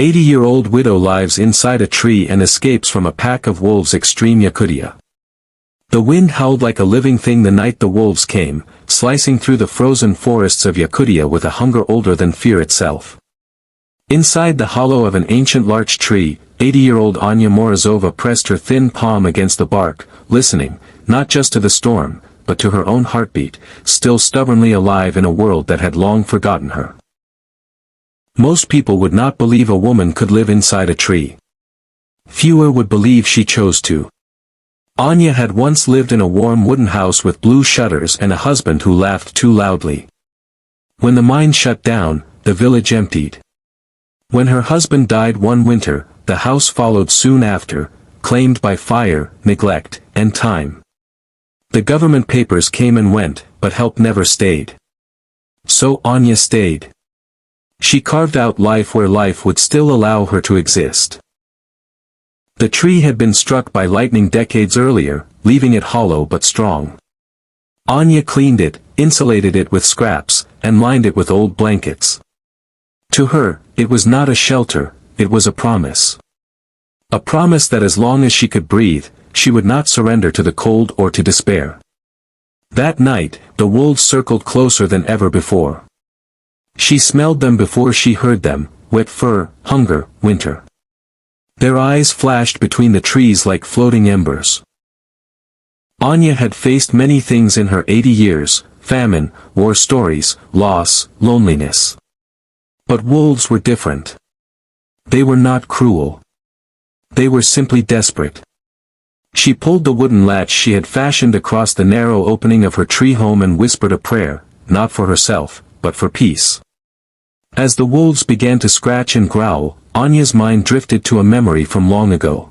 80-year-old widow lives inside a tree and escapes from a pack of wolves. Extreme Yakutia. The wind howled like a living thing the night the wolves came, slicing through the frozen forests of Yakutia with a hunger older than fear itself. Inside the hollow of an ancient larch tree, 80-year-old Anya Morozova pressed her thin palm against the bark, listening, not just to the storm, but to her own heartbeat, still stubbornly alive in a world that had long forgotten her. Most people would not believe a woman could live inside a tree. Fewer would believe she chose to. Anya had once lived in a warm wooden house with blue shutters and a husband who laughed too loudly. When the mine shut down, the village emptied. When her husband died one winter, the house followed soon after, claimed by fire, neglect, and time. The government papers came and went, but help never stayed. So Anya stayed. She carved out life where life would still allow her to exist. The tree had been struck by lightning decades earlier, leaving it hollow but strong. Anya cleaned it, insulated it with scraps, and lined it with old blankets. To her, it was not a shelter, it was a promise. A promise that as long as she could breathe, she would not surrender to the cold or to despair. That night, the wolves circled closer than ever before. She smelled them before she heard them, wet fur, hunger, winter. Their eyes flashed between the trees like floating embers. Anya had faced many things in her 80 years, famine, war stories, loss, loneliness. But wolves were different. They were not cruel. They were simply desperate. She pulled the wooden latch she had fashioned across the narrow opening of her tree home and whispered a prayer, not for herself, but for peace. As the wolves began to scratch and growl, Anya's mind drifted to a memory from long ago.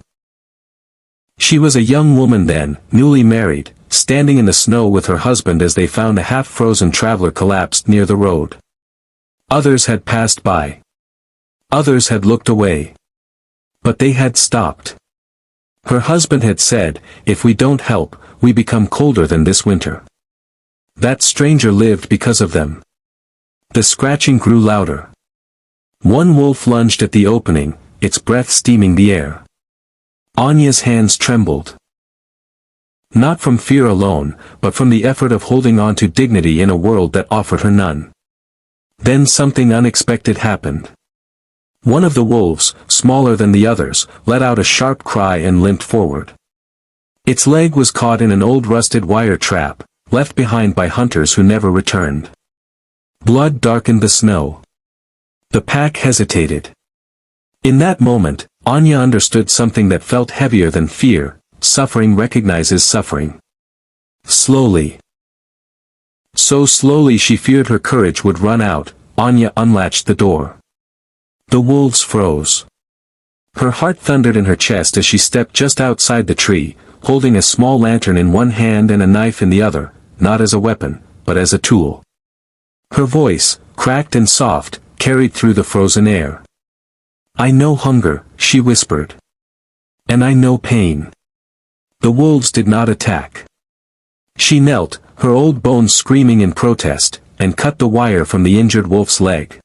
She was a young woman then, newly married, standing in the snow with her husband as they found a half-frozen traveler collapsed near the road. Others had passed by. Others had looked away. But they had stopped. Her husband had said, "If we don't help, we become colder than this winter." That stranger lived because of them. The scratching grew louder. One wolf lunged at the opening, its breath steaming the air. Anya's hands trembled. Not from fear alone, but from the effort of holding on to dignity in a world that offered her none. Then something unexpected happened. One of the wolves, smaller than the others, let out a sharp cry and limped forward. Its leg was caught in an old rusted wire trap, left behind by hunters who never returned. Blood darkened the snow. The pack hesitated. In that moment, Anya understood something that felt heavier than fear: suffering recognizes suffering. Slowly. So slowly she feared her courage would run out, Anya unlatched the door. The wolves froze. Her heart thundered in her chest as she stepped just outside the tree, holding a small lantern in one hand and a knife in the other, not as a weapon, but as a tool. Her voice, cracked and soft, carried through the frozen air. "I know hunger," she whispered. "And I know pain." The wolves did not attack. She knelt, her old bones screaming in protest, and cut the wire from the injured wolf's leg.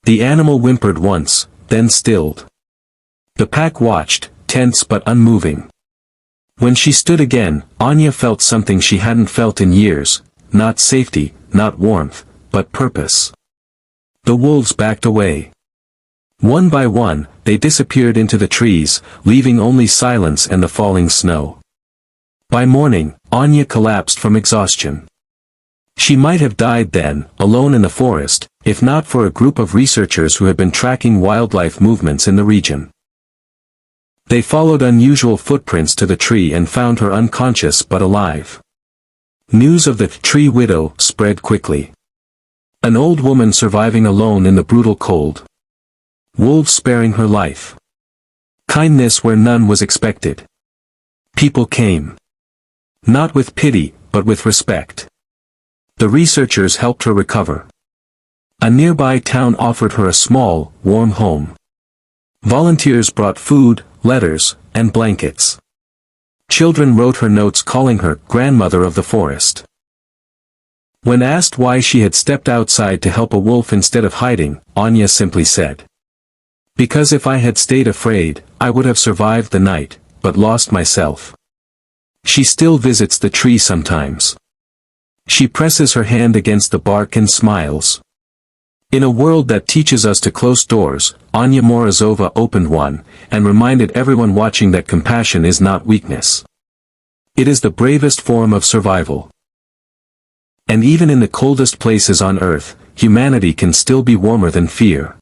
The animal whimpered once, then stilled. The pack watched, tense but unmoving. When she stood again, Anya felt something she hadn't felt in years, not safety, not warmth, but purpose. The wolves backed away. One by one, they disappeared into the trees, leaving only silence and the falling snow. By morning, Anya collapsed from exhaustion. She might have died then, alone in the forest, if not for a group of researchers who had been tracking wildlife movements in the region. They followed unusual footprints to the tree and found her unconscious but alive. News of the tree widow spread quickly. An old woman surviving alone in the brutal cold. Wolves sparing her life. Kindness where none was expected. People came. Not with pity, but with respect. The researchers helped her recover. A nearby town offered her a small, warm home. Volunteers brought food, letters, and blankets. Children wrote her notes calling her grandmother of the forest. When asked why she had stepped outside to help a wolf instead of hiding, Anya simply said, Because if I had stayed afraid, I would have survived the night, but lost myself. She still visits the tree sometimes. She presses her hand against the bark and smiles. In a world that teaches us to close doors, Anya Morozova opened one, and reminded everyone watching that compassion is not weakness. It is the bravest form of survival. And even in the coldest places on earth, humanity can still be warmer than fear.